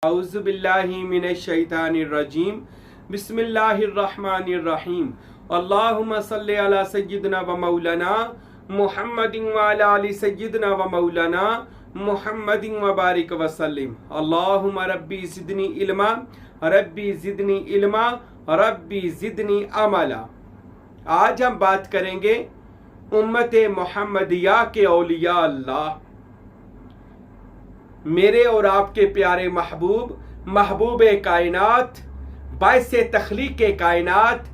अऊज़ु बिल्लाहि मिनश शैतानिर रजीम बिस्मिल्लाहिर रहमानिर रहीम अल्लाहुम्मा सल्लि अला सय्यिदिना व मौलाना मुहम्मदिन व अला आलि सय्यिदिना व मौलाना मुहम्मदिन व बारिक व सल्लिम अल्लाहुम्मा रब्बी ज़िदनी इल्मा रब्बी ज़िदनी इल्मा रब्बी ज़िदनी अमला। आज हम बात करेंगे उम्मत मुहम्मदिया के औलिया अल्लाह, मेरे और आपके प्यारे महबूब कायनात, बाइस तख्लीक कायनात,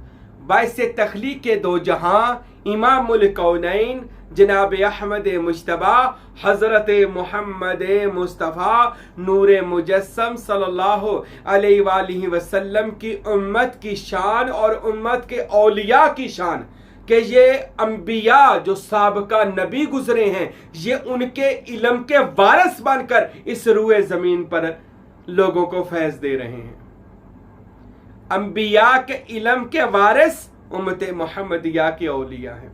बाइस तख्लीक दो जहां, इमामुल कौनैन जनाब अहमद मुज्तबा हज़रत मोहम्मद मुस्तफ़ा नूर मुजस्सम सल्लल्लाहु अलैहि वसल्लम की उम्मत की शान और उम्मत के औलिया की शान कि ये अंबिया जो साबका नबी गुजरे हैं, ये उनके इल्म के वारिस बनकर इस रूए ज़मीन पर लोगों को फैज़ दे रहे हैं। अंबिया के इल्म के वारिस उम्मत मुहम्मदिया के औलिया हैं।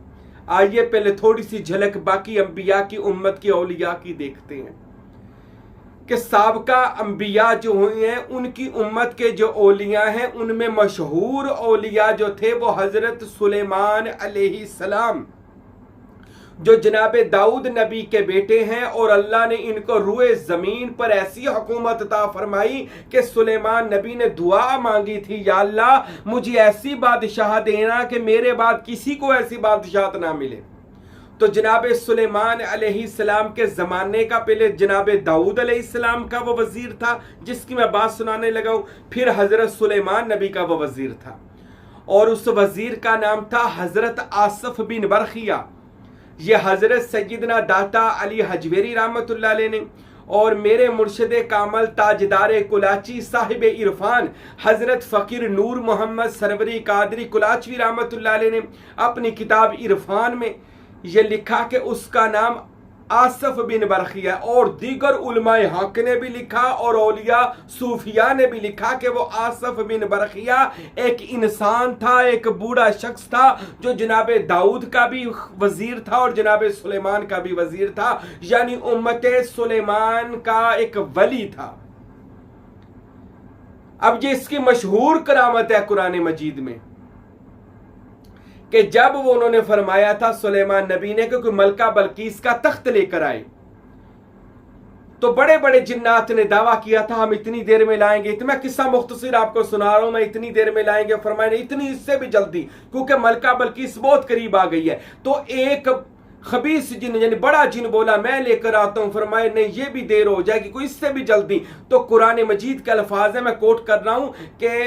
आइए पहले थोड़ी सी झलक बाकी अंबिया की उम्मत की औलिया की देखते हैं कि साबका अंबिया जो हुए हैं उनकी उम्मत के जो औलिया हैं, उनमें मशहूर औलिया जो थे वो हज़रत सुलेमान अलैहिस्सलाम जो जनाब दाऊद नबी के बेटे हैं, और अल्लाह ने इनको रूए ज़मीन पर ऐसी हुकूमत अता फरमाई कि सुलेमान नबी ने दुआ मांगी थी, या अल्लाह मुझे ऐसी बादशाह देना कि मेरे बाद किसी को ऐसी बादशाहत ना मिले। तो जनाब सुलेमान अलैहिस्सलाम के ज़माने का पहले जनाब दाऊद अलैहिस्सलाम का वो वज़ीर था, जिसकी मैं बात सुनाने लगा हूँ। फिर हज़रत सुलेमान नबी का वो वज़ीर था, और उस वज़ीर का नाम था हज़रत आसफ बिन बरखिया। ये हज़रत सैयदना दाता अली हजवेरी रहमतुल्लाह अलैह ने और मेरे मुर्शिद कामल ताजदार कुलाची साहिब इरफान हज़रत फ़कीर नूर मोहम्मद सरवरी कादरी कुलाचवी रहमतुल्लाह अलैह ने अपनी किताब इरफान में ये लिखा कि उसका नाम आसफ बिन बरखिया, और दीगर उलमाए हक ने भी लिखा और औलिया सूफिया ने भी लिखा कि वो आसफ बिन बरखिया एक इंसान था, एक बूढ़ा शख्स था जो जनाब दाऊद का भी वजीर था और जनाब सुलेमान का भी वजीर था, यानी उम्मत सुलेमान का एक वली था। अब ये इसकी मशहूर करामत है कुरान मजीद में कि जब वो उन्होंने फरमाया था सुलेमान नबी ने कि मलका बल्कीस का तख्त लेकर आए, तो बड़े बड़े जिन्नात ने दावा किया था हम इतनी देर में लाएंगे। तो मैं किस्सा मुख्तसर आपको सुना रहा हूं, मैं इतनी देर में लाएंगे। फरमाया इतनी इससे भी जल्दी, क्योंकि मलका बल्कीस बहुत करीब आ गई है। तो एक खबीस जिन यानी बड़ा जिन बोला मैं लेकर आता हूं। फरमाया नहीं, ये भी देर हो जाएगी, कोई इससे भी जल्दी। तो कुरान मजीद के अल्फाज है, मैं कोट कर रहा हूं कि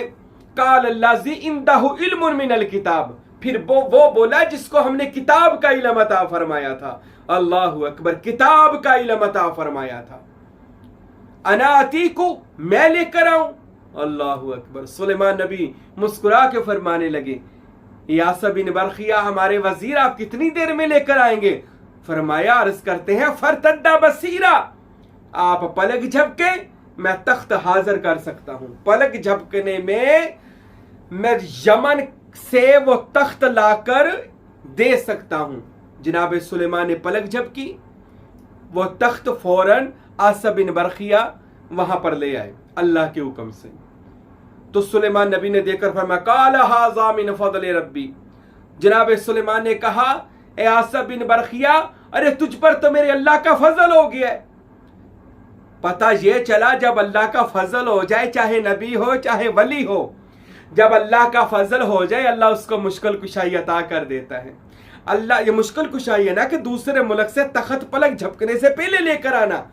काल अल्लाज़ी इंदहु इल्मुन मिनल किताब, फिर वो बोला जिसको हमने किताब का इल्म अता फरमाया था। अल्लाहु अकबर, किताब का इल्म अता फरमाया था। अना अतीकु, मैं लेकर आऊं। अल्लाहु अकबर। सुलेमान नबी मुस्कुरा के फरमाने लगे, यासा बिन बरखिया हमारे वजीर, आप कितनी देर में लेकर आएंगे? फरमाया, अर्ज करते हैं फरतद्दा बसीरा, आप पलक झपके मैं तख्त हाजिर कर सकता हूं। पलक झपकने में मैं यमन से वो तख्त लाकर दे सकता हूं। जनाब सुलेमान ने पलक झपकी, वो तख्त फौरन आसफ बिन बरखिया वहां पर ले आए अल्लाह के हुक्म से। तो सुलेमान नबी ने देखकर फरमाया काला हाज़ा मिन फज़ल रब्बी। जनाब सुलेमान ने कहा, ए आसफ बिन बरखिया, अरे तुझ पर तो मेरे अल्लाह का फजल हो गया है। पता ये चला जब अल्लाह का फजल हो जाए, चाहे नबी हो चाहे वली हो, जब अल्लाह का फजल हो जाए अल्लाह उसको मुश्किल कुशाई अता कर देता है। अल्लाह ये मुश्किल कुशाई है ना कि दूसरे मुल्क से तख्त पलक झपकने से पहले लेकर आना।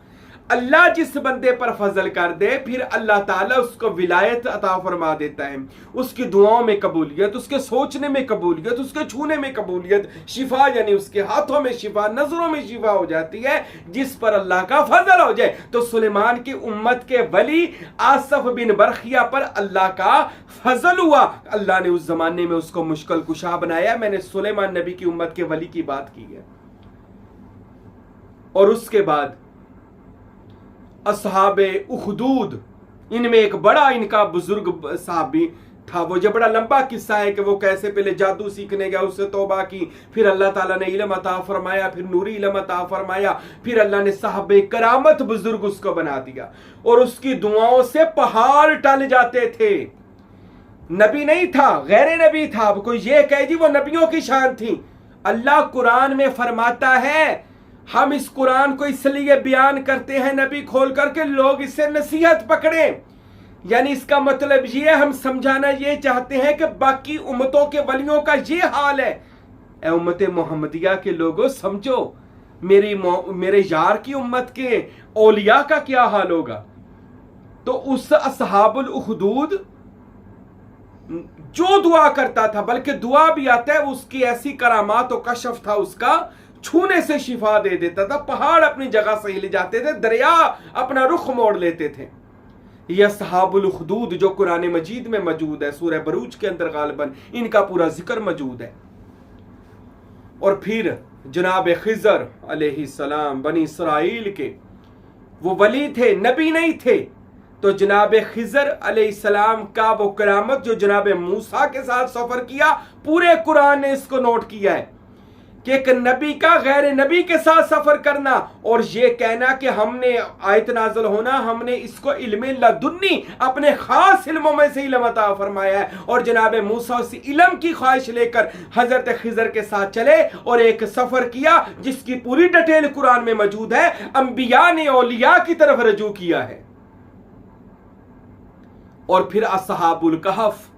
अल्लाह जिस बंदे पर फजल कर दे, फिर अल्लाह ताला उसको विलायत अता फरमा देता है, उसकी दुआओं में कबूलियत, उसके सोचने में कबूलियत, उसके छूने में कबूलियत, शिफा यानी उसके हाथों में शिफा, नजरों में शिफा हो जाती है जिस पर अल्लाह का फजल हो जाए। तो सुलेमान की उम्मत के वली आसफ बिन बरखिया पर अल्लाह का फजल हुआ, अल्लाह ने उस जमाने में उसको मुश्किल कुशा बनाया। मैंने सुलेमान नबी की उम्मत के वली की बात की है। और उसके बाद असहाबे उखदूद, इनमें एक बड़ा इनका बुजुर्ग साहबी تھا। وہ جو بڑا لمبا قصہ ہے کہ وہ کیسے پہلے جادو سیکھنے گیا، اس سے توبہ کی، پھر اللہ تعالیٰ نے علم عطا فرمایا، پھر نوری علم عطا فرمایا، پھر اللہ نے صاحب کرامت بزرگ اس کو بنا دیا، اور اس کی دعاؤں سے پہاڑ ٹل جاتے تھے۔ نبی نہیں تھا، غیر نبی تھا۔ اب کوئی یہ کہے جی وہ نبیوں کی شان تھی۔ اللہ قرآن میں فرماتا ہے، ہم اس قرآن کو اس لیے بیان کرتے ہیں نبی کھول کر کے لوگ اس سے نصیحت پکڑیں، یعنی اس کا مطلب یہ ہم سمجھانا یہ چاہتے ہیں کہ باقی امتوں کے ولیوں کا یہ حال ہے، اے امت محمدیہ کے لوگوں سمجھو میرے یار کی امت کے اولیاء کا کیا حال ہوگا۔ تو اس اصحاب الاخدود جو دعا کرتا تھا، بلکہ دعا بھی آتا ہے، اس کی ایسی کرامات و کشف تھا، اس کا چھونے سے شفا دے دیتا تھا، پہاڑ اپنی جگہ سے ہل جاتے تھے، دریا اپنا رخ موڑ لیتے تھے۔ یہ اصحاب الاخدود جو قرآن مجید میں موجود ہے، سورہ بروج کے اندر غالباً ان کا پورا ذکر موجود ہے۔ اور پھر جناب خضر علیہ السلام بنی اسرائیل کے وہ ولی تھے، نبی نہیں تھے، تو جناب خضر علیہ السلام کا وہ کرامت جو جناب موسیٰ کے ساتھ سفر کیا، پورے قرآن نے اس کو نوٹ کیا ہے کہ ایک نبی کا غیر نبی کے ساتھ سفر کرنا، اور یہ کہنا کہ ہم نے آیت نازل ہونا، ہم نے اس کو علم لدنی اپنے خاص علموں میں سے علم عطا فرمایا ہے، اور جناب موسیٰ اسی علم کی خواہش لے کر حضرت خضر کے ساتھ چلے اور ایک سفر کیا جس کی پوری ڈیٹیل قرآن میں موجود ہے، انبیاء نے اولیاء کی طرف رجوع کیا ہے۔ اور پھر اصحاب الکہف،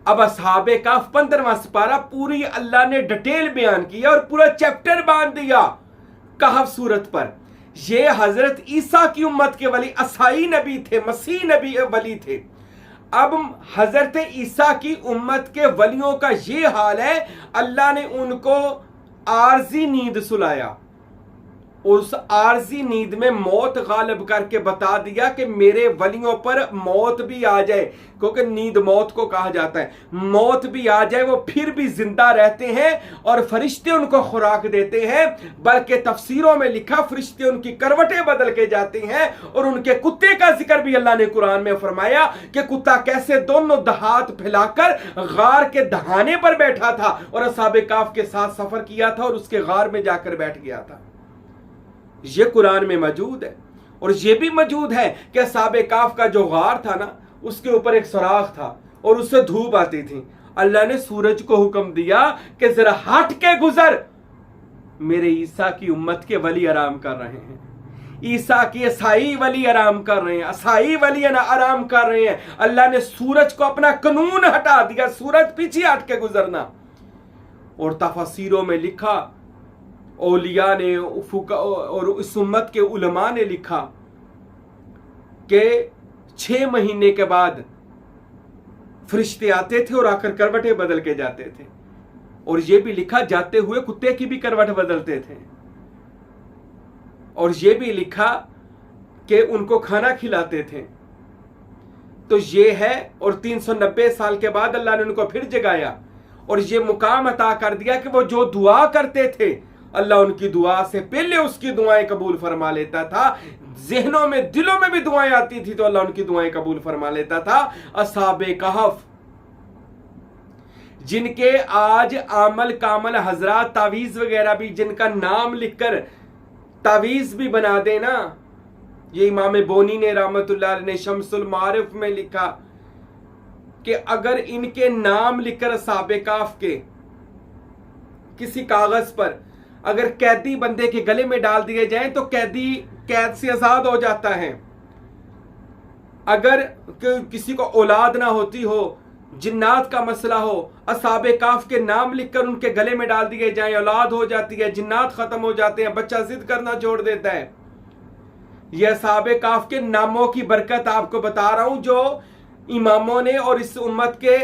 اب اصحاب کہف 15واں سپارہ پوری اللہ نے ڈیٹیل بیان کیا اور پورا چیپٹر باندھ دیا کہف سورت پر۔ یہ حضرت عیسیٰ کی امت کے ولی عیسائی نبی تھے، مسیح نبی ولی تھے۔ اب حضرت عیسیٰ کی امت کے ولیوں کا یہ حال ہے، اللہ نے ان کو عارضی نیند سلایا، اور اس عارضی نیند میں موت غالب کر کے بتا دیا کہ میرے ولیوں پر موت بھی آ جائے، کیونکہ نیند موت کو کہا جاتا ہے، موت بھی آ جائے وہ پھر بھی زندہ رہتے ہیں، اور فرشتے ان کو خوراک دیتے ہیں، بلکہ تفسیروں میں لکھا فرشتے ان کی کروٹیں بدل کے جاتے ہیں، اور ان کے کتے کا ذکر بھی اللہ نے قرآن میں فرمایا کہ کتا کیسے دونوں ہاتھ پھیلا کر غار کے دہانے پر بیٹھا تھا، اور اصحاب کہف کے ساتھ سفر کیا تھا اور اس کے غار میں جا کر بیٹھ گیا تھا۔ یہ قرآن میں موجود ہے۔ اور یہ بھی موجود ہے کہ اصحاب کہف کا جو غار تھا نا، اس کے اوپر ایک سوراخ تھا اور اس سے دھوپ آتی تھی۔ اللہ نے سورج کو حکم دیا کہ ذرا ہٹ کے گزر، میرے عیسیٰ کی امت کے ولی آرام کر رہے ہیں، عیسیٰ کی عیسائی ولی آرام کر رہے ہیں، عیسائی ولی آرام کر رہے ہیں۔ اللہ نے سورج کو اپنا قانون ہٹا دیا، سورج پیچھے ہٹ کے گزرنا۔ اور تفاسیروں میں لکھا، اولیاء نے اور اس امت کے علماء نے لکھا کہ 6 مہینے کے بعد فرشتے آتے تھے اور آ کر کروٹیں بدل کے جاتے تھے، اور یہ بھی لکھا جاتے ہوئے کتے کی بھی کروٹ بدلتے تھے، اور یہ بھی لکھا کہ ان کو کھانا کھلاتے تھے۔ تو یہ ہے، اور 390 سال کے بعد اللہ نے ان کو پھر جگایا اور یہ مقام عطا کر دیا کہ وہ جو دعا کرتے تھے اللہ ان کی دعا سے پہلے اس کی دعائیں قبول فرما لیتا تھا، ذہنوں میں دلوں میں بھی دعائیں آتی تھی تو اللہ ان کی دعائیں قبول فرما لیتا تھا۔ اصحاب کہف جن کے آج عامل کامل حضرات تعویذ وغیرہ بھی، جن کا نام لکھ کر تعویذ بھی بنا دینا، یہ امام بونی نے رحمت اللہ علیہ نے شمس المعارف میں لکھا کہ اگر ان کے نام لکھ کر اصحاب کہف کے کسی کاغذ پر اگر قیدی بندے کے گلے میں ڈال دیے جائیں تو قیدی قید سے آزاد ہو جاتا ہے۔ اگر کسی کو اولاد نہ ہوتی ہو، جنات کا مسئلہ ہو، اصحاب کہف کے نام لکھ کر ان کے گلے میں ڈال دیے جائیں، اولاد ہو جاتی ہے، جنات ختم ہو جاتے ہیں، بچہ ضد کرنا چھوڑ دیتا ہے۔ یہ اصحاب کہف کے ناموں کی برکت آپ کو بتا رہا ہوں، جو اماموں نے اور اس امت کے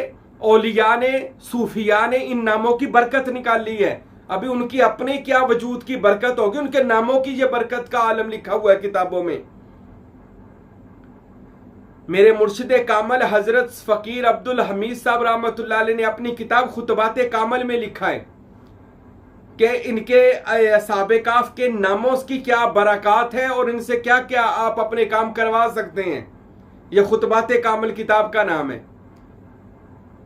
اولیاء نے، صوفیاء نے ان ناموں کی برکت نکال لی ہے۔ ابھی ان کی اپنے کیا وجود کی برکت ہوگی، ان کے ناموں کی یہ برکت کا عالم لکھا ہوا ہے کتابوں میں۔ میرے مرشد کامل حضرت فقیر عبدالحمید صاحب رحمۃ اللہ علیہ نے اپنی کتاب خطبات کامل میں لکھا ہے کہ ان کے اصحاب کہف کے ناموں کی کیا برکات ہے اور ان سے کیا کیا آپ اپنے کام کروا سکتے ہیں۔ یہ خطبات کامل کتاب کا نام ہے۔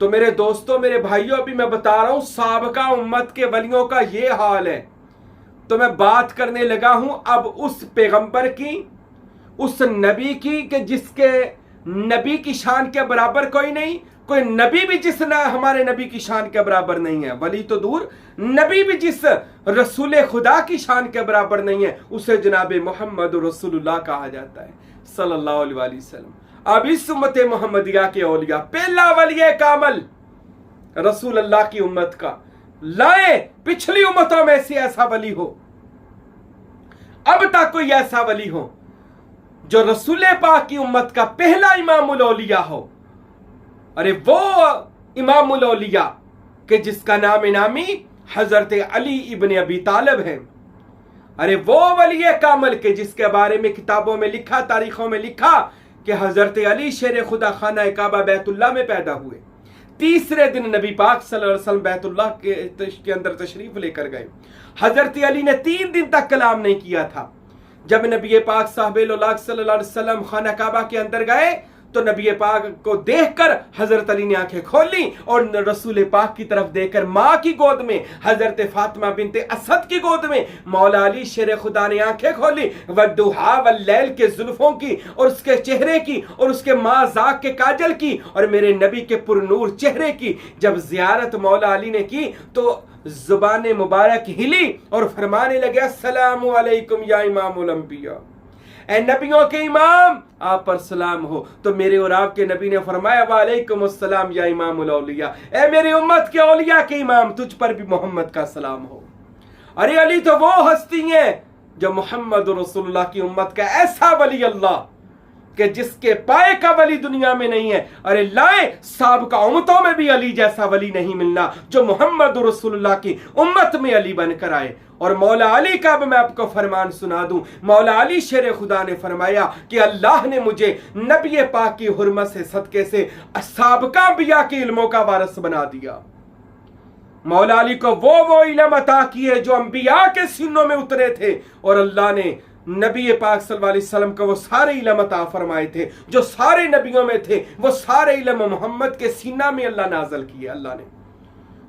تو میرے دوستوں میرے بھائیوں ابھی میں بتا رہا ہوں سابقہ امت کے ولیوں کا یہ حال ہے. تو میں بات کرنے لگا ہوں اب اس پیغمبر کی, اس نبی کی کہ جس کے نبی کی شان کے برابر کوئی نہیں, کوئی نبی بھی جس نے ہمارے نبی کی شان کے برابر نہیں ہے, ولی تو دور, نبی بھی جس رسول خدا کی شان کے برابر نہیں ہے, اسے جناب محمد رسول اللہ کہا جاتا ہے صلی اللہ علیہ وآلہ وسلم. اب اس امت محمدیہ کے اولیاء, پہلا ولی کامل رسول اللہ کی امت کا, لائے پچھلی امتوں میں سے ایسا ولی ہو, اب تک کوئی ایسا ولی ہو جو رسول پاک کی امت کا پہلا امام الاولیاء ہو. ارے وہ امام الاولیاء کہ جس کا نام نامی حضرت علی ابن ابی طالب ہے. ارے وہ ولی کامل کہ جس کے بارے میں کتابوں میں لکھا, تاریخوں میں لکھا کہ حضرت علی شیر خدا خانہ کعبہ بیت اللہ میں پیدا ہوئے. تیسرے دن نبی پاک صلی اللہ علیہ وسلم بیت اللہ کے اندر تشریف لے کر گئے. حضرت علی نے 3 دن تک کلام نہیں کیا تھا. جب نبی پاک صاحب اللہ صلی اللہ علیہ وسلم خانہ کعبہ کے اندر گئے تو نبی پاک کو دیکھ کر حضرت علی نے آنکھیں کھولی اور رسول پاک کی طرف دیکھ کر ماں کی گود میں حضرت فاطمہ بنت اسد کی گود میں مولا علی شیر خدا نے آنکھیں کھولی. والضحیٰ واللیل کے زلفوں کی اور اس کے چہرے کی اور اس کے ماں زاق کے کاجل کی اور میرے نبی کے پر نور چہرے کی جب زیارت مولا علی نے کی تو زبان مبارک ہلی اور فرمانے لگے السلام علیکم یا امام الانبیاء, اے نبیوں کے امام آپ پر سلام ہو. تو میرے اور آپ کے نبی نے فرمایا وعلیکم السلام یا امام الاولیاء, اے میری امت کے اولیاء کے امام تجھ پر بھی محمد کا سلام ہو. ارے علی تو وہ ہستی ہیں جو محمد رسول اللہ کی امت کا ایسا ولی اللہ کہ جس کے پائے کا ولی دنیا میں نہیں ہے. ارے لائے سابقہ امتوں میں بھی علی جیسا ولی نہیں ملنا جو محمد رسول اللہ کی امت میں علی بن کر آئے. اور مولا علی کا بھی میں آپ کو فرمان سنا دوں. مولا علی شیر خدا نے فرمایا کہ اللہ نے مجھے نبی پاک کی حرمت سے صدقے سے سابقہ انبیاء کے علموں کا وارث بنا دیا. مولا علی کو وہ علم عطا کیے جو انبیاء کے سینوں میں اترے تھے, اور اللہ نے نبی پاک صلی اللہ علیہ وسلم کو وہ سارے علم عطا فرمائے تھے جو سارے نبیوں میں تھے. وہ سارے علم محمد کے سینہ میں اللہ نازل کیے اللہ نے.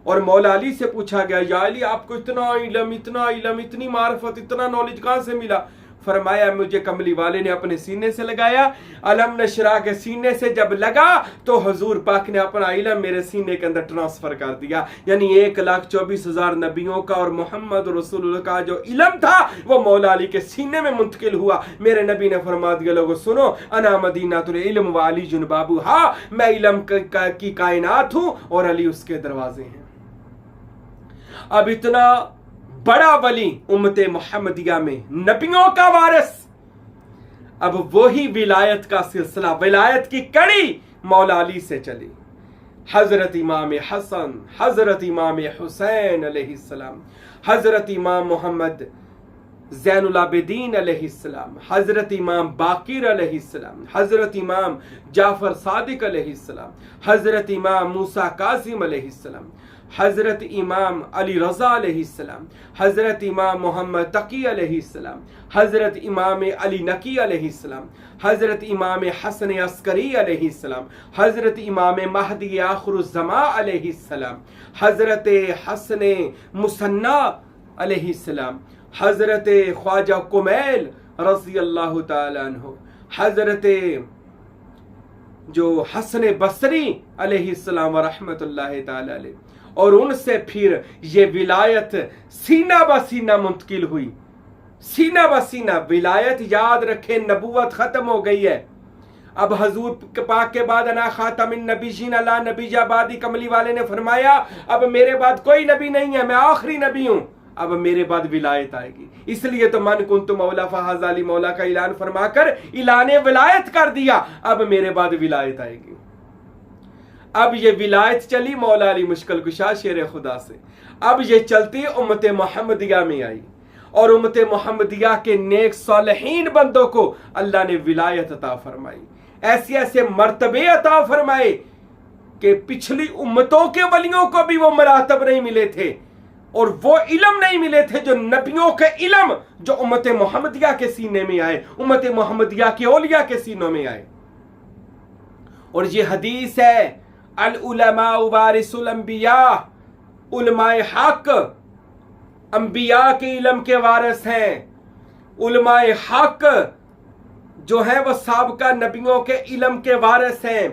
اور مولا علی سے پوچھا گیا یا علی آپ کو اتنا علم اتنی معرفت اتنا نالج کہاں سے ملا؟ فرمایا مجھے کملی والے نے اپنے سینے سے لگایا. علم نشرہ کے سینے سے جب لگا تو حضور پاک نے اپنا علم میرے سینے کے اندر ٹرانسفر کر دیا. یعنی 1,24,000 نبیوں کا اور محمد رسول اللہ کا جو علم تھا وہ مولا علی کے سینے میں منتقل ہوا. میرے نبی نے فرما دیا لوگو سنو انا مدینۃ العلم وعلی جنبابھا, میں علم کی کائنات ہوں اور علی اس کے دروازے ہیں. اب اتنا بڑا ولی امت محمدیہ میں نبیوں کا وارث, اب وہی ولایت کا سلسلہ, ولایت کی کڑی مولا علی سے چلی. حضرت امام حسن, حضرت امام حسین علیہ السلام, حضرت امام محمد زین العابدین علیہ السلام, حضرت امام باقر علیہ السلام, حضرت امام جعفر صادق علیہ السلام, حضرت امام موسیٰ کاظم علیہ السلام, حضرت امام علی رضا علیہ السلام, حضرت امام محمد تقی علیہ السلام, حضرت امام علی نقی علیہ السلام, حضرت امام حسن عسکری علیہ السلام, حضرت امام مہدی آخر الزمان علیہ السلام, حضرت حسن مصنع علیہ السلام, حضرت خواجہ کمیل رضی اللہ تعالیٰ عنہ, حضرت جو حسن بصری علیہ السلام ورحمۃ اللہ تعالیٰ علیہ. اور ان سے پھر یہ ولایت سینہ بسینہ منتقل ہوئی, سینہ بسینہ. ولایت یاد رکھیں نبوت ختم ہو گئی ہے. اب حضور پاک کے بعد انا خاتم النبیین لا نبی بعدی, کملی والے نے فرمایا اب میرے بعد کوئی نبی نہیں ہے, میں آخری نبی ہوں, اب میرے بعد ولایت آئے گی. اس لیے تو من کنت مولا فہذا علی مولا کا اعلان فرما کر اعلان ولایت کر دیا. اب میرے بعد ولایت آئے گی. اب یہ ولایت چلی مولا علی مشکل کشا شیر خدا سے. اب یہ چلتی امت محمدیہ میں آئی اور امت محمدیہ کے نیک صالحین بندوں کو اللہ نے ولایت عطا فرمائی, ایسے ایسے مرتبے عطا فرمائے کہ پچھلی امتوں کے ولیوں کو بھی وہ مراتب نہیں ملے تھے اور وہ علم نہیں ملے تھے جو نبیوں کے علم جو امت محمدیہ کے سینے میں آئے, امت محمدیہ کے اولیاء کے سینوں میں آئے. اور یہ حدیث ہے अल उलमा वारिसुल अंबिया, उलमाए हक अंबिया के इल्म के वारिस हैं। उलमाए हक जो है वो साबका नबियों के इल्म के वारिस हैं।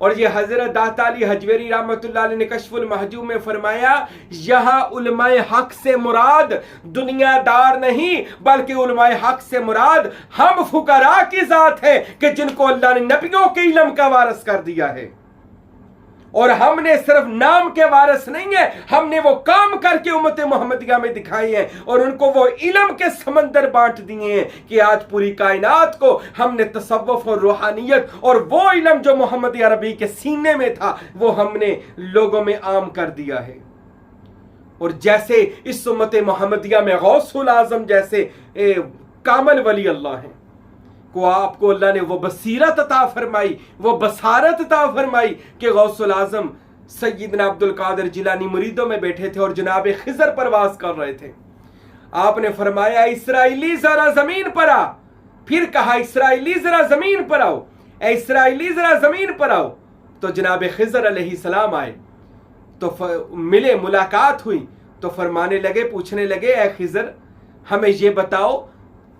और ये हजरत दाता अली हजवेरी रहमतुल्लाह अलैह ने कश्फुल महजूब में फरमाया, यहाँ उलमाए हक से मुराद दुनियादार नहीं, बल्कि उलमाए हक से मुराद हम फुकरा की जात है कि जिनको अल्लाह ने नबियों के इल्म का वारिस कर दिया है। और हमने सिर्फ नाम के वारिस नहीं है, हमने वो काम करके उम्मत मोहम्मदिया में दिखाए हैं और उनको वो इल्म के समंदर बांट दिए हैं कि आज पूरी कायनात को हमने तसव्वुफ और रूहानियत और वो इल्म जो मोहम्मद अरबी के सीने में था वो हमने लोगों में आम कर दिया है। और जैसे इस उम्मत मोहम्मदिया में गौसुल आजम जैसे कामल वली अल्लाह हैं को आपको अल्लाह ने वो बसीरत अता फरमाई, वो बसारत अता फरमाई कि गौसुल आजम सैयदना अब्दुल कादिर जिलानी मुरीदों में बैठे थे और जनाब खिजर परवाज कर रहे थे। आपने फरमाया इसराइली जरा जमीन पर आ, फिर कहा इसराइली जरा जमीन पर आओ, इसराइली जरा जमीन पर आओ। तो जनाब खिजर अलैहिस्सलाम आए तो मिले, मुलाकात हुई तो फरमाने लगे, पूछने लगे, ए खिजर हमें ये बताओ,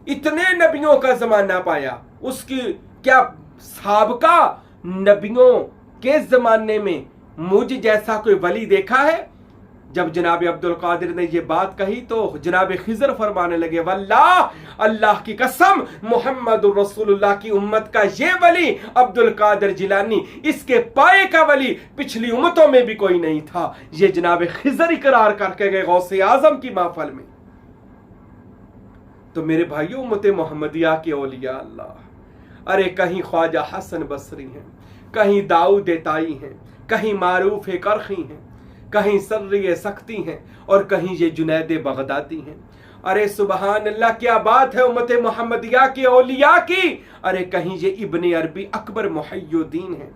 इतने नबियों का जमाना पाया, उसकी क्या साबका नबियों के जमाने में मुझ जैसा कोई वली देखा है? जब जनाब अब्दुल कादिर ने ये बात कही तो जनाब खिजर फरमाने लगे, वल्लाह, अल्लाह की कसम, मोहम्मद रसूलुल्लाह की उम्मत का ये वली अब्दुल कादिर जिलानी, इसके पाए का वली पिछली उम्मतों में भी कोई नहीं था। ये जनाब खिजर इकरार करके गए गौसे आजम की महफिल में। तो मेरे भाइयों, उम्मत मोहम्मदिया के औलिया अल्लाह, अरे कहीं ख्वाजा हसन बसरी हैं, कहीं दाऊद ताई हैं, कहीं मारूफ करखी हैं, कहीं सर्री सख्ती हैं और कहीं ये जुनैद बगदादी हैं। अरे सुबहान अल्लाह, क्या बात है उम्मत मोहम्मदिया के औलिया की। अरे कहीं ये इब्ने अरबी अकबर मुहय्यिद्दीन हैं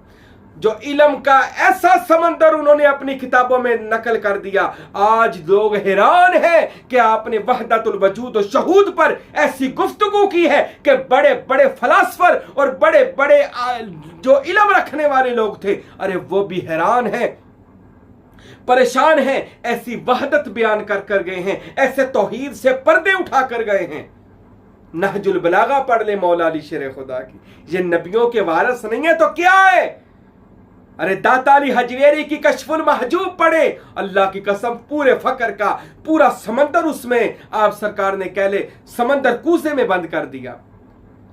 जो इल्म का ऐसा समंदर उन्होंने अपनी किताबों में नकल कर दिया। आज लोग हैरान हैं कि आपने वहदतुल वजूद और शहूद पर ऐसी गुफ्तगू की है कि बड़े बड़े फलासफर और बड़े बड़े जो इल्म रखने वाले लोग थे, अरे वो भी हैरान हैं, परेशान हैं, ऐसी वहदत बयान कर गए हैं, ऐसे तौहीद से पर्दे उठा कर गए हैं। नहजुल बलागा पढ़ ले मौला अली शेर खुदा की, ये नबियों के वारिस नहीं है तो क्या है? अरे दाता अली हजवेरी की कश्फुल महजूब पढ़े, अल्लाह की कसम पूरे फकर का पूरा समंदर उसमें आप सरकार ने कह ले समंदर कूजे में बंद कर दिया।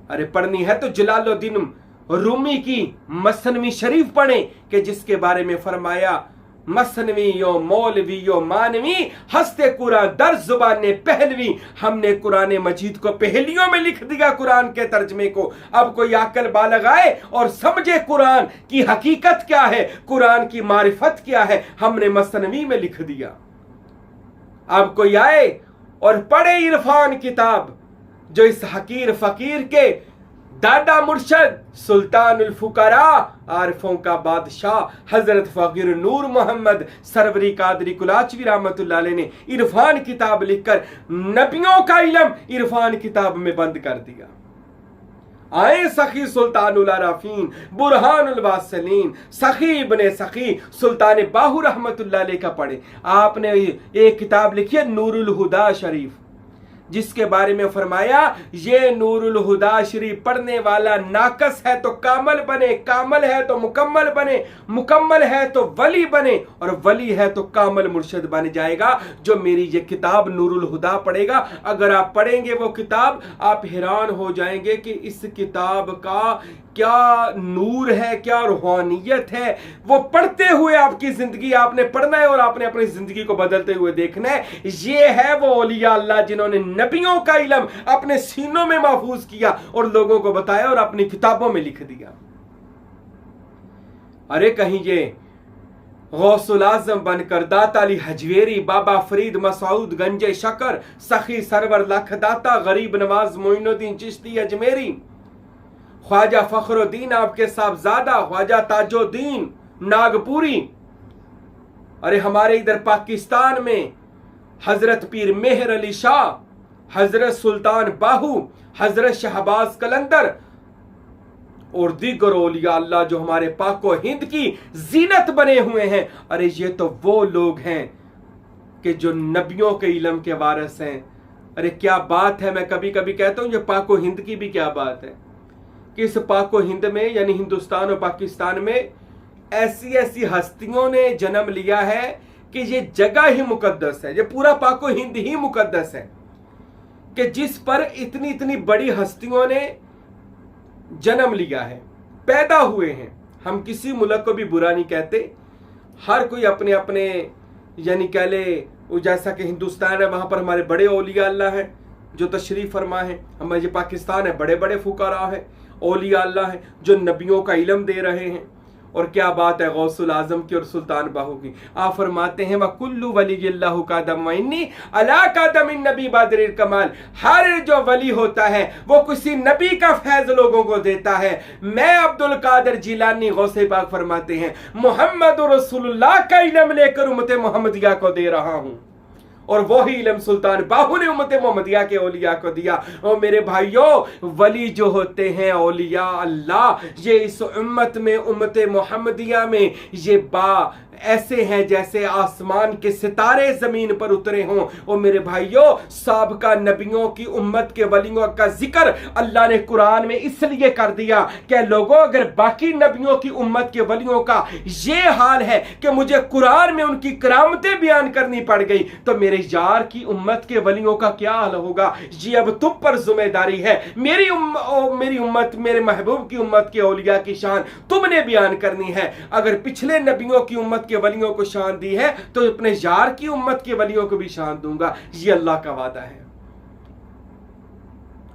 अरे पढ़नी है तो जलालुद्दीन रूमी की मसनवी शरीफ पढ़े कि जिसके बारे में फरमाया, मसनवी यो मौलवी यो मानवी, हस्ते कुरान दर जुबान पहलवी, हमने कुरान मजीद को पहलियों में लिख दिया कुरान के तर्जमे को। अब कोई अकल बालग आए और समझे कुरान की हकीकत क्या है, कुरान की मारिफत क्या है, हमने मसनवी में लिख दिया। अब कोई आए और पढ़े इरफान किताब जो इस हकीर फकीर के दादा मुर्शद सुल्तानुल फुकरा आरिफों का बादशाह हजरत फकीर नूर मोहम्मद सरवरी कादरी कुलाचवी रहमतुल्लाह अलैह ने इरफान किताब लिखकर नबियों का इल्म इरफान किताब में बंद कर दिया। आए सखी सुल्तानुल आराफीन बुरहानुल वासिलीन सखी इब्ने सखी सुल्तान बाहू रहमतुल्लाह अलैह का पढ़े। आपने एक किताब लिखी है नूरुल हुदा शरीफ, जिसके बारे में फरमाया ये नूरुल हुदा शरीफ पढ़ने वाला नाकस है तो कामल बने, कामल है तो मुकम्मल बने, मुकम्मल है तो वली बने और वली है तो कामल मुर्शिद बन जाएगा। जो मेरी ये किताब नूरुल हुदा पढ़ेगा, अगर आप पढ़ेंगे वो किताब आप हैरान हो जाएंगे कि इस किताब का क्या नूर है, क्या रूहानियत है। वो पढ़ते हुए आपकी जिंदगी आपने पढ़ना है और आपने अपनी जिंदगी को बदलते हुए देखना है। ये है वो औलिया अल्लाह जिन्होंने नबियों का इल्म अपने सीनों में महफूज किया और लोगों को बताया और अपनी किताबों में लिख दिया। अरे कहीं ये गौसुल आजम बनकर दाता अली हजवेरी बाबा फरीद मसऊद गंजे शकर सखी सरवर लखदाता गरीब नवाज मोइनुद्दीन चिश्ती अजमेरी ख्वाजा फखरुद्दीन आपके साहबजादा ख्वाजा ताजुद्दीन नागपुरी, अरे हमारे इधर पाकिस्तान में हजरत पीर मेहर अली शाह, हजरत सुल्तान बाहू, हजरत शहबाज कलंदर और दीगर औलिया अल्लाह जो हमारे पाक व हिंद की जीनत बने हुए हैं, अरे ये तो वो लोग हैं कि जो नबियों के इल्म के वारिस हैं। अरे क्या बात है, मैं कभी कभी कहता हूँ ये पाक व हिंद की भी क्या बात है कि इस पाक व हिंद में यानी हिंदुस्तान और पाकिस्तान में ऐसी ऐसी हस्तियों ने जन्म लिया है कि ये जगह ही मुकद्दस है, ये पूरा पाक व हिंद ही मुकद्दस है कि जिस पर इतनी इतनी बड़ी हस्तियों ने जन्म लिया है, पैदा हुए हैं। हम किसी मुल्क को भी बुरा नहीं कहते, हर कोई अपने अपने यानी कह ले, जैसा कि हिंदुस्तान है वहां पर हमारे बड़े औलिया अल्लाह हैं जो तशरीफ फरमा है, हमारे ये पाकिस्तान है बड़े बड़े फुकारा है, औलिया अल्लाह है जो नबियों का इल्म दे रहे हैं। और क्या बात है गौसुल आजम की और सुल्तान बाहू की। आप फरमाते हैं वकुल्लु वलियल्लाहु कादम वइन्नी अला कादम नबी बदरिल कमाल, हर जो वली होता है वो किसी नबी का फैज लोगों को देता है। मैं अब्दुल कादिर जिलानी गौसे पाक फरमाते हैं मोहम्मद रसूलुल्लाह का इल्म लेकर उम्मत मोहम्मदिया को दे रहा हूं, और वही इल्म सुल्तान बाहू ने उम्मत मोहम्मदिया के औलिया को दिया। और मेरे भाइयों, वली जो होते हैं औलिया अल्लाह, ये इस उम्मत में उम्मत मोहम्मदिया में ये ऐसे हैं जैसे आसमान के सितारे जमीन पर उतरे हों। और मेरे भाइयों, साबका नबियों की उम्मत के वलियों का जिक्र अल्लाह ने कुरान में इसलिए कर दिया कि लोगों, अगर बाकी नबियों की उम्मत के वलियों का ये हाल है कि मुझे कुरान में उनकी करामतें बयान करनी पड़ गई, तो मेरे यार की उम्मत के वलियों का क्या हाल होगा। ये अब तुम पर जिम्मेदारी है। मेरी उम्मत, मेरे महबूब की उम्मत के औलिया की शान तुमने बयान करनी है। अगर पिछले नबियों की उम्मत के वलियों को शान दी है तो अपने यार की उम्मत के वलियों को भी शान दूंगा। ये अल्लाह का वादा है।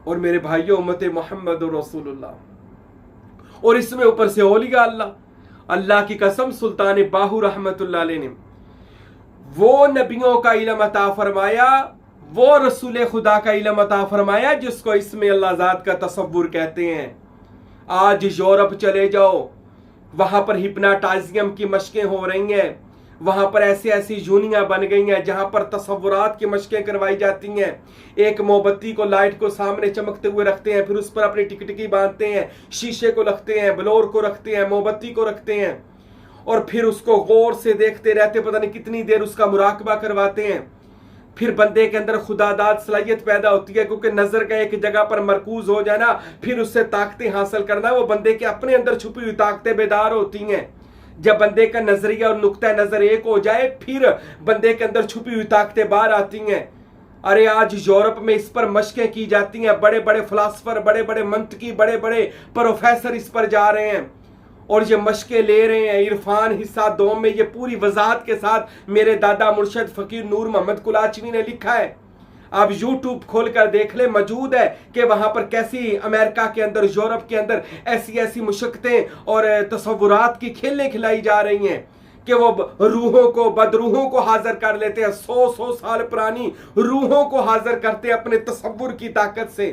और मेरे भाइयों, उम्मत मोहम्मद रसूलुल्लाह, और इसमें ऊपर से औलिया अल्लाह की कसम, सुल्तान बाहू रहमतुल्लाह अलैह ने वो नबियों का इल्म अता फरमाया, वो रसूल खुदा का इल्म अता फरमाया जिसको इसमें अल्लाह ज़ात का तसव्वुर कहते हैं। आज यूरोप चले जाओ, वहां पर हिप्नाटाइजियम की मशकें हो रही हैं, वहां पर ऐसी ऐसी यूनियां बन गई हैं जहां पर तसव्वुरात की मशकें करवाई जाती हैं। एक मोमबत्ती को, लाइट को सामने चमकते हुए रखते हैं, फिर उस पर अपनी टिकटिकी बांधते हैं, शीशे को रखते हैं, ब्लोर को रखते हैं, मोमबत्ती को रखते हैं, और फिर उसको गौर से देखते रहते, पता नहीं कितनी देर उसका मुराकबा करवाते हैं। फिर बंदे के अंदर खुदादाद सलाहियत पैदा होती है, क्योंकि नजर का एक जगह पर मरकूज हो जाना, फिर उससे ताकतें हासिल करना, वो बंदे के अपने अंदर छुपी हुई ताकतें बेदार होती हैं। जब बंदे का नजरिया और नुक्ता नजर एक हो जाए, फिर बंदे के अंदर छुपी हुई ताकतें बाहर आती हैं। अरे आज यूरोप में इस पर मशकें की जाती हैं, बड़े बड़े फिलासफर, बड़े बड़े मंतकी, बड़े बड़े प्रोफेसर इस पर जा रहे हैं और ये मशकें ले रहे हैं। इरफान हिस्सा 2 में ये पूरी वजाहत के साथ मेरे दादा मुर्शद फकीर नूर मोहम्मद कुलाचनी ने लिखा है। आप यूट्यूब खोलकर देख ले, मौजूद है कि वहां पर कैसी अमेरिका के अंदर, यूरोप के अंदर ऐसी ऐसी मुशक्कतें और तसव्वुरात की खेलें खिलाई जा रही हैं कि वो रूहों को, बदरूहों को हाजिर कर लेते हैं। 100 साल पुरानी रूहों को हाजिर करते हैं अपने तसव्वुर की ताकत से।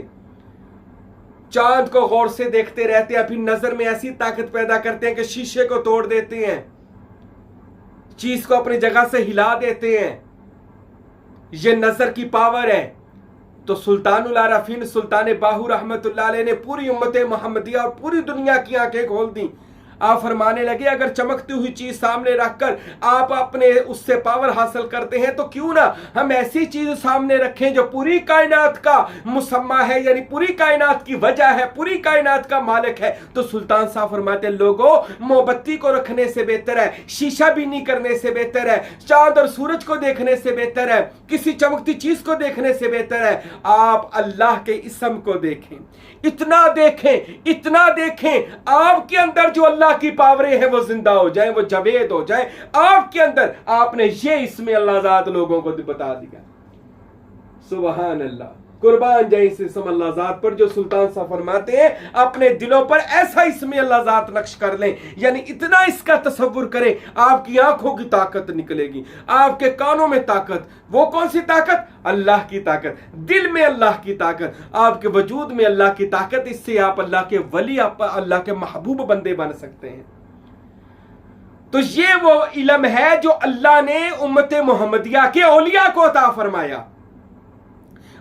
चांद को गौर से देखते रहते हैं, फिर नजर में ऐसी ताकत पैदा करते हैं कि शीशे को तोड़ देते हैं, चीज को अपनी जगह से हिला देते हैं। ये नजर की पावर है। तो सुल्तानुल आरफीन सुल्तान बाहू रहमतुल्लाह अलैह ने पूरी उम्मत मोहम्मदिया और पूरी दुनिया की आंखें खोल दी। आप फरमाने लगे, अगर चमकती हुई चीज सामने रखकर आप अपने उससे पावर हासिल करते हैं, तो क्यों ना हम ऐसी चीज सामने रखें जो पूरी कायनात का मुसम्मा है, यानी पूरी कायनात की वजह है, पूरी कायनात का मालिक है। तो सुल्तान साहब फरमाते, लोगों, मोमबत्ती को रखने से बेहतर है, शीशा बीनी करने से बेहतर है, चांद और सूरज को देखने से बेहतर है, किसी चमकती चीज को देखने से बेहतर है आप अल्लाह के इस्म को देखें। इतना देखें, इतना देखें, आपके अंदर जो अल्लाह की पावरें हैं वो जिंदा हो जाए, वो जवेद हो जाए आपके अंदर। आपने ये इसमें अल्लाह ज़ात लोगों को बता दिया। सुभान अल्लाह, कुर्बान जाए इस इसम अल्लाह ज़ात पर जो सुल्तान साहब फरमाते हैं अपने दिलों पर ऐसा इसमें अल्लाह ज़ात नक्श कर लें, यानी इतना इसका तसव्वुर करें, आपकी आंखों की ताकत निकलेगी, आपके कानों में ताकत। वो कौन सी ताकत? अल्लाह की ताकत। दिल में अल्लाह की ताकत, आपके वजूद में अल्लाह की ताकत। इससे आप अल्लाह के वली, आप अल्लाह के महबूब बंदे बन सकते हैं। तो ये वो इल्म है जो अल्लाह ने उम्मत मोहम्मदिया के औलिया को अता फरमाया।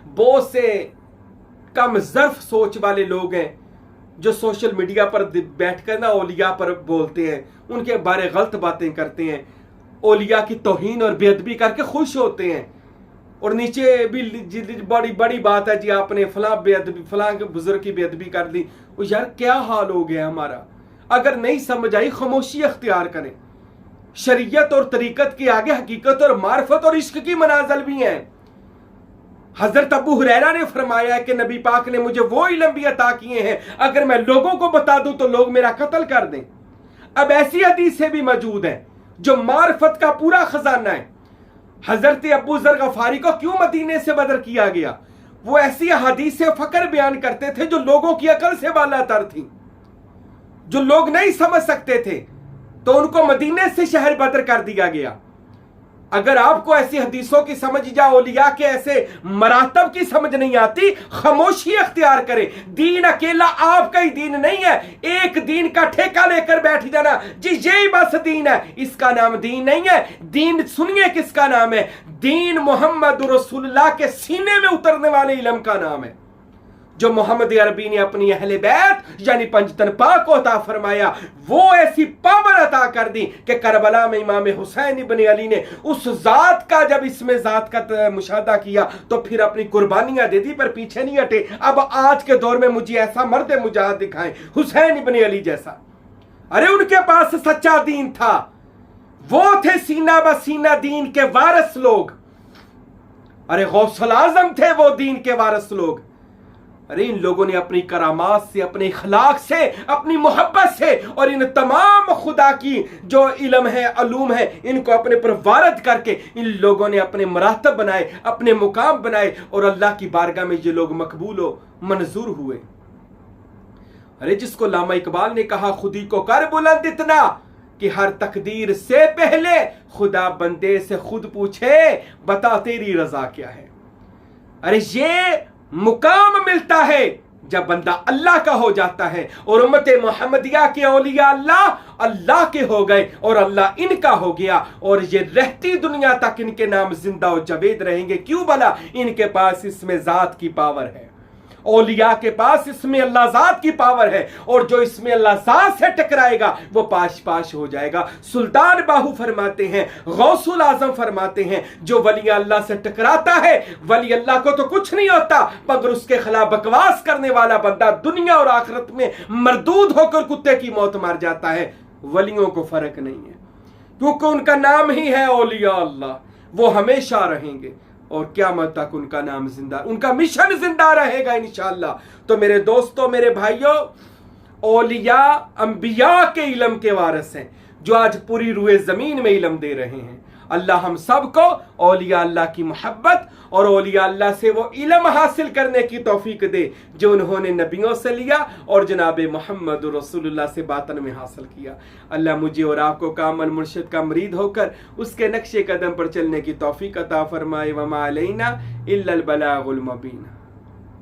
बहुत से कम ज़र्फ सोच वाले लोग हैं जो सोशल मीडिया पर बैठकर ना औलिया पर बोलते हैं, उनके बारे गलत बातें करते हैं, औलिया की तौहीन और बेअदबी करके खुश होते हैं, और नीचे भी बड़ी बड़ी बात है जी आपने फलां बुजुर्ग की बेअदबी कर दी। यार क्या हाल हो गया हमारा। अगर नहीं समझ आई खामोशी अख्तियार करें। शरीयत और तरीकत के आगे हकीकत और मार्फत और इश्क की मनाज़िल भी हैं। हजरत अबू हुरैरा ने फरमाया है कि नबी पाक ने मुझे वो इल्म भी अता किए हैं, अगर मैं लोगों को बता दूं तो लोग मेरा कत्ल कर दें। अब ऐसी हदीसें भी मौजूद हैं जो मार्फत का पूरा खजाना है। हजरत अबू ज़र गफारी को क्यों मदीने से बदर किया गया? वो ऐसी हदीसें फकर बयान करते थे जो लोगों की अकल से बालातर थी, जो लोग नहीं समझ सकते थे, तो उनको मदीने से शहर बदर कर दिया गया। अगर आपको ऐसी हदीसों की समझ या औलिया के ऐसे मरातब की समझ नहीं आती, खामोशी अख्तियार करें। दीन अकेला आपका ही दीन नहीं है। एक दीन का ठेका लेकर बैठ जाना जी यही बस दीन है, इसका नाम दीन नहीं है। दीन सुनिए किसका नाम है? दीन मोहम्मद रसूलुल्लाह के सीने में उतरने वाले इल्म का नाम है, जो मोहम्मद अरबी ने अपनी अहले बैत यानी पंजतन पाक को अता फरमाया। वो ऐसी पावर अता कर दी कि करबला में इमाम हुसैन इब्न अली ने उस जात का जब इसमें जात का मुशाहदा किया तो फिर अपनी कुर्बानियां दे दी, पर पीछे नहीं हटे। अब आज के दौर में मुझे ऐसा मर्द मुजाहिद दिखाएं हुसैन इब्न अली जैसा। अरे उनके पास सच्चा दीन था, वो थे सीना ब सीना दीन के वारिस लोग। अरे गौसुल आजम थे वो दीन के वारिस लोग। अरे इन लोगों ने अपनी करामात से, अपने इखलाक से, अपनी मोहब्बत से और इन तमाम खुदा की जो इल्म है, अलूम है, इनको अपने पर वारद करके इन लोगों ने अपने मरातब बनाए, अपने मुकाम बनाए, और अल्लाह की बारगाह में ये लोग मकबूल व मंजूर हुए। अरे जिसको लामा इकबाल ने कहा, खुदी को कर बुलंद इतना कि हर तकदीर से पहले खुदा बंदे से खुद पूछे, बता तेरी रजा क्या है। अरे ये मुकाम मिलता है जब बंदा अल्लाह का हो जाता है, और उम्मत मोहम्मदिया के औलिया अल्लाह के हो गए और अल्लाह इनका हो गया, और ये रहती दुनिया तक इनके नाम जिंदा और जावेद रहेंगे। क्यों भला? इनके पास इसमें जात की पावर है। औलिया के पास इसमें अल्लाह जात की पावर है, और जो इसमें अल्लाह जात से टकराएगा वो पाश पाश हो जाएगा। सुल्तान बाहू फरमाते हैं, गौसुल आजम फरमाते हैं, जो वली अल्लाह से टकराता है, वली अल्लाह को तो कुछ नहीं होता, मगर उसके खिलाफ बकवास करने वाला बंदा दुनिया और आखिरत में मरदूद होकर कुत्ते की मौत मार जाता है। वलियों को फर्क नहीं है, क्योंकि उनका नाम ही है औलिया अल्लाह। वो हमेशा रहेंगे और क़यामत तक उनका नाम जिंदा, उनका मिशन जिंदा रहेगा इंशाअल्लाह। तो मेरे दोस्तों, मेरे भाइयों, औलिया अंबिया के इल्म के वारिस हैं, जो आज पूरी रूए ज़मीन में इल्म दे रहे हैं। अल्लाह हम सबको औलिया अल्लाह की मोहब्बत और औलिया अल्लाह से वो इल्म हासिल करने की तौफीक दे जो उन्होंने नबियों से लिया और जनाब मोहम्मद रसूलुल्लाह से बातन में हासिल किया। अल्लाह मुझे और आपको कामन मुर्शिद का मरीद होकर उसके नक्शे कदम पर चलने की तौफीक अता फरमाए। वमा अलैना इल्लल बलागुल मुबीन।